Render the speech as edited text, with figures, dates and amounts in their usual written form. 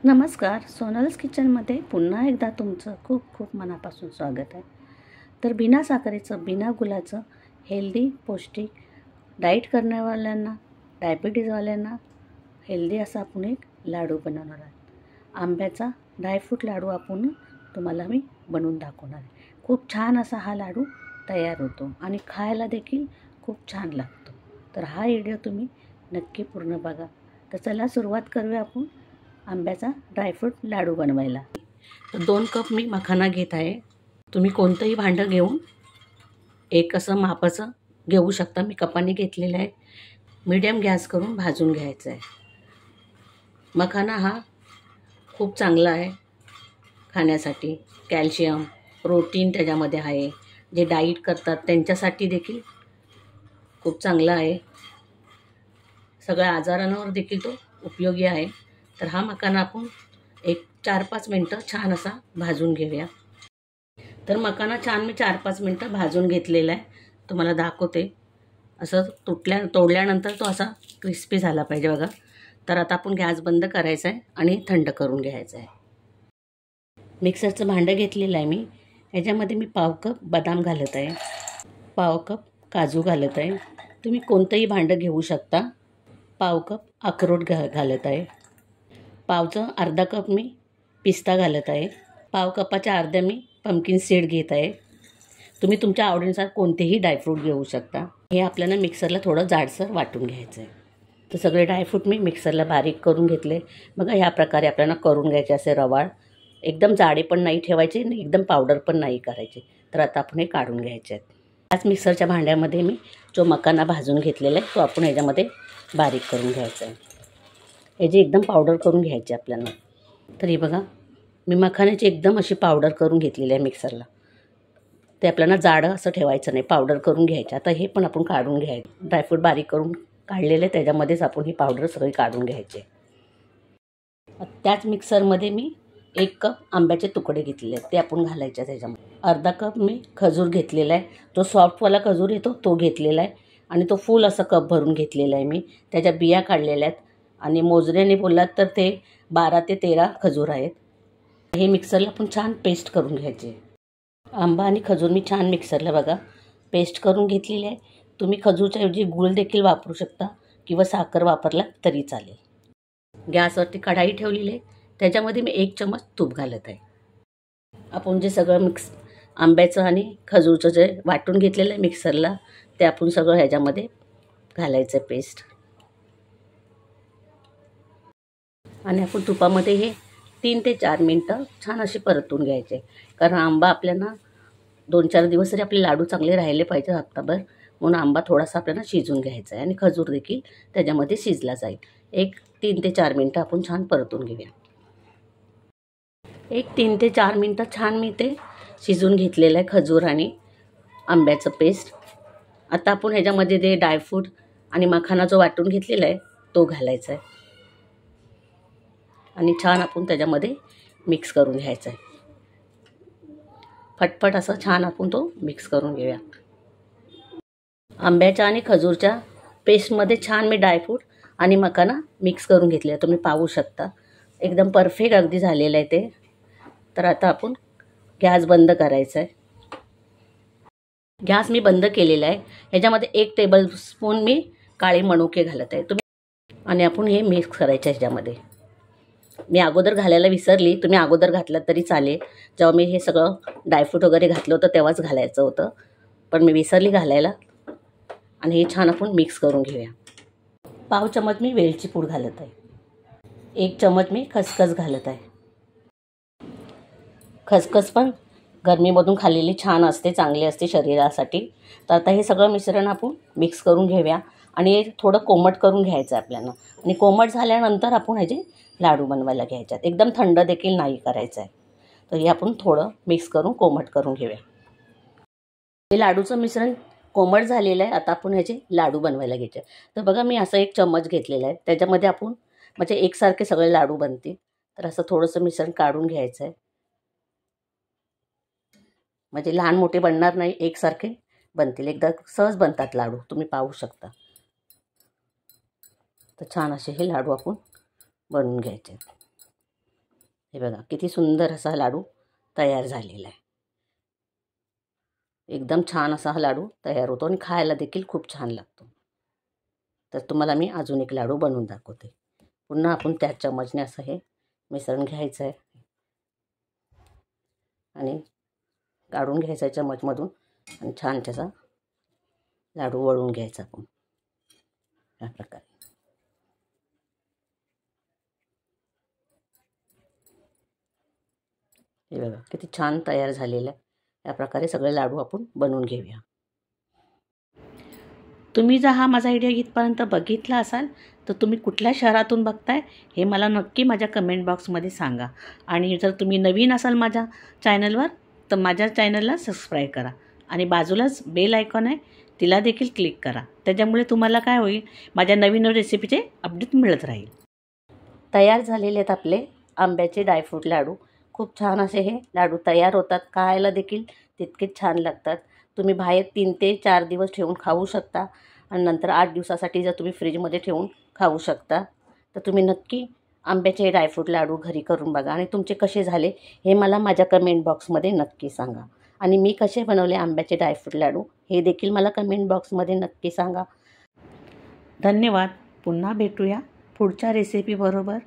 नमस्कार, सोनल्स किचनमध्ये पुन्हा एकदा तुमचं खूप खूप मनापासून स्वागत आहे. तर बिना साखरेचं, बिना गुळाचं हेल्दी, पौष्टिक, डाएट करण्यावाल्यांना, डायबिटीजवाल्यांना हेल्दी असा आपण एक लाडू बनवणार आहे. आंब्याचा ड्रायफ्रूट लाडू आपण तुम्हाला मी बनवून दाखवणार आहे. खूप छान असा हा लाडू तयार होतो आणि खायला देखील खूप छान लागतो. तर हा व्हिडिओ तुम्ही नक्की पूर्ण बघा. तर चला सुरुवात करूया आपण आंब्याचा ड्रायफ्रूट लाडू बनवायला. तर 2 कप मी मखाना घेत आहे. तुम्ही कोणतंही भांडं घेऊन एक असं मापाचं घेऊ शकता. मी कपाने घेतलेलं आहे. मीडियम गॅस करून भाजून घ्यायचं आहे. मखाना हा खूप चांगला आहे खाण्यासाठी. कॅल्शियम, प्रोटीन त्याच्यामध्ये आहे. जे डाईट करतात त्यांच्यासाठी देखील खूप चांगला आहे. सगळ्या आजारांवर देखील तो उपयोगी आहे. तर हा मखाना आपण एक 4-5 मिनटं छान असा भाजून घेऊया. तर मखाना छान मी 4-5 मिनटं भाजून घेतलेला आहे. तुम्हाला दाखवते. असं तोडल्यानंतर तो असा क्रिस्पी झाला पाहिजे बघा. तर आता आपण गॅस बंद करायचा आहे आणि थंड करून घ्यायचं आहे. मिक्सरचं भांडं घेतलेलं आहे मी. ह्याच्यामध्ये मी पाव कप बदाम घालत आहे, पाव कप काजू घालत आहे. तुम्ही कोणतंही भांडं घेऊ शकता. पाव कप अक्रोड घालत आहे. पावचं अर्धा कप मी पिस्ता घालत आहे. पाव कपाच्या अर्ध्या मी पंपकिन सीड घेत आहे. तुम्ही तुमच्या आवडीनुसार कोणतेही ड्रायफ्रूट घेऊ शकता. हे आपल्याला मिक्सरला थोडं जाडसर वाटून घ्यायचं आहे. तर सगळे ड्रायफ्रूट मी मिक्सरला बारीक करून घेतले. बघा ह्या प्रकारे आपल्याला करून घ्यायचे असे रवाळ. एकदम जाडे पण नाही ठेवायचे आणि एकदम पावडर पण नाही करायचे. तर आता आपण हे काढून घ्यायचे आहेत. त्याच मिक्सरच्या भांड्यामध्ये मी जो मखाना भाजून घेतलेला आहे तो आपण ह्याच्यामध्ये बारीक करून घ्यायचा आहे. ह्याची एकदम पावडर करून घ्यायची आपल्याला. तर हे बघा मी मखाण्याची एकदम अशी पावडर करून घेतलेली आहे मिक्सरला. ते आपल्याला जाडं असं ठेवायचं नाही, पावडर करून घ्यायचं. आता हे पण आपण काढून घ्यायचं. ड्रायफ्रूट बारीक करून काढलेले त्याच्यामध्येच आपण ही पावडर सगळी काढून घ्यायची. त्याच मिक्सरमध्ये मी 1 कप आंब्याचे तुकडे घेतलेले आहेत, ते आपण घालायचे त्याच्यामध्ये. अर्धा कप मी खजूर घेतलेला आहे. जो सॉफ्टवाला खजूर येतो तो घेतलेला आहे आणि तो फुल असा कप भरून घेतलेला आहे मी. त्याच्या बिया काढलेल्या आहेत आणि मोजण्याने बोललात तर ते 12 ते 13 खजूर आहेत. हे मिक्सरला आपण छान पेस्ट करून घ्यायचे. आंबा आणि खजूर मी छान मिक्सरला बघा पेस्ट करून घेतलेली आहे. तुम्ही खजूरच्या ऐवजी गूळ देखील वापरू शकता किंवा साखर वापरला तरी चालेल. गॅसवरती कढाई ठेवलेली आहे. त्याच्यामध्ये मी 1 चमच तूप घालत आहे. आपण जे सगळं आंब्याचं आणि खजूरचं जे वाटून घेतलेलं आहे मिक्सरला ते आपण सगळं ह्याच्यामध्ये घालायचं पेस्ट. आणि आपण तुपामध्ये हे 3 ते 4 मिनटं छान असे परतून घ्यायचे. कारण आंबा आपल्याला 2-4 दिवस तरी आपले लाडू चांगले राहिले पाहिजे हप्ताभर. म्हणून आंबा थोडासा आपल्याला शिजून घ्यायचा आहे आणि खजूर देखील त्याच्यामध्ये शिजला जाईल. 3 ते 4 मिनटं आपण छान परतून घेऊया. 3 ते 4 मिनटं छान मी ते शिजून घेतलेलं आहे खजूर आणि आंब्याचं पेस्ट. आता आपण ह्याच्यामध्ये ते ड्रायफ्रूट आणि मखाना जो वाटून घेतलेला आहे तो घालायचा आहे आणि छान आपण त्याच्यामध्ये मिक्स करून घ्यायचा आहे. फटफट असं छान आपण तो मिक्स करून घेऊया. आंब्याच्या आणि खजूरच्या पेस्टमध्ये छान मी ड्रायफ्रूट आणि मखाना मिक्स करून घेतले आहे. तुम्ही पाहू शकता एकदम परफेक्ट अगदी झालेलं आहे ते. तर आता आपण गॅस बंद करायचा आहे. गॅस मी बंद केलेला आहे. ह्याच्यामध्ये 1 टेबलस्पून मी काळे मनुके घालत आहे. आणि आपण हे मिक्स करायचं ह्याच्यामध्ये. मी अगोदर घालायला विसरली. तुम्ही अगोदर घातलं तरी चालेल. जेव्हा मी हे सगळं ड्रायफ्रूट वगैरे घातलं होतं तेव्हाच घालायचं होतं, पण मी विसरली घालायला. आणि हे छान आपण मिक्स करून घेऊया. पाव चमच मी वेलची पूड घालत आहे. 1 चमच मी खसखस घालत आहे. खसखस पण गरमीमधून खाल्लेली छान असते, चांगली असते शरीरासाठी. तर आता हे सगळं मिश्रण आपण मिक्स करून घेऊया आणि थोडं कोमट करून घ्यायचं आहे आपल्याला. आणि कोमट झाल्यानंतर आपण ह्याचे लाडू बनवायला घ्यायचे आहेत. एकदम थंड देखील नाही करायचं आहे. तर हे आपण थोडं मिक्स करून कोमट करून घेऊया. हे लाडूचं मिश्रण कोमट झालेलं आहे. आता आपण ह्याचे लाडू बनवायला घ्यायचे. तर बघा मी असं 1 चम्मच घेतलेला आहे. त्याच्यामध्ये आपण म्हणजे एकसारखे सगळे लाडू बनतील. तर असं थोडंसं मिश्रण काढून घ्यायचं आहे. म्हणजे लहान मोठे बनणार नाही, एकसारखे बनतील. एकदा सहज बनतात लाडू, तुम्ही पाहू शकता. तर छान असे हे लाडू आपण बनवून घ्यायचे. हे बघा किती सुंदर असा लाडू तयार झालेला आहे. एकदम छान असा हा लाडू तयार होतो आणि खायला देखील खूप छान लागतो. तर तुम्हाला मी अजून एक लाडू बनवून दाखवते. पुन्हा आपण त्या चमचने असं हे मिश्रण घ्यायचं आहे आणि काढून घ्यायचं आहे चमचमधून आणि छान त्याचा लाडू वळून घ्यायचा आपण या प्रकारे. हे बघा किती छान तयार झालेलं आहे. या प्रकारे सगळे लाडू आपण बनवून घेऊया. तुम्ही जर हा माझा व्हिडिओ इथपर्यंत बघितला असाल तर तुम्ही कुठल्या शहरातून बघताय हे मला नक्की माझ्या कमेंट बॉक्समध्ये सांगा. आणि जर तुम्ही नवीन असाल माझ्या चॅनलवर तर माझ्या चॅनलला सबस्क्राईब करा आणि बाजूलाच बेल आयकॉन आहे तिला देखील क्लिक करा. त्याच्यामुळे तुम्हाला काय होईल, माझ्या नवीन रेसिपीचे अपडेट मिळत राहील. तयार झालेले आहेत आपले आंब्याचे ड्रायफ्रूट लाडू. खूप छान असे हे लाडू तयार होतात. खायला देखील तितकेच छान लागतात. तुम्ही बाहेर 3 ते 4 दिवस ठेवून खाऊ शकता आणि नंतर 8 दिवसासाठी जर तुम्ही फ्रीजमध्ये ठेवून खाऊ शकता. तर तुम्ही नक्की आंब्याचे ड्रायफ्रूट लाडू घरी करून बघा आणि तुमचे कसे झाले हे मला माझ्या कमेंट बॉक्समध्ये नक्की सांगा. आणि मी कसे बनवले आंब्याचे ड्रायफ्रूट लाडू हे देखील मला कमेंट बॉक्समध्ये नक्की सांगा. धन्यवाद. पुन्हा भेटूया पुढच्या रेसिपीबरोबर.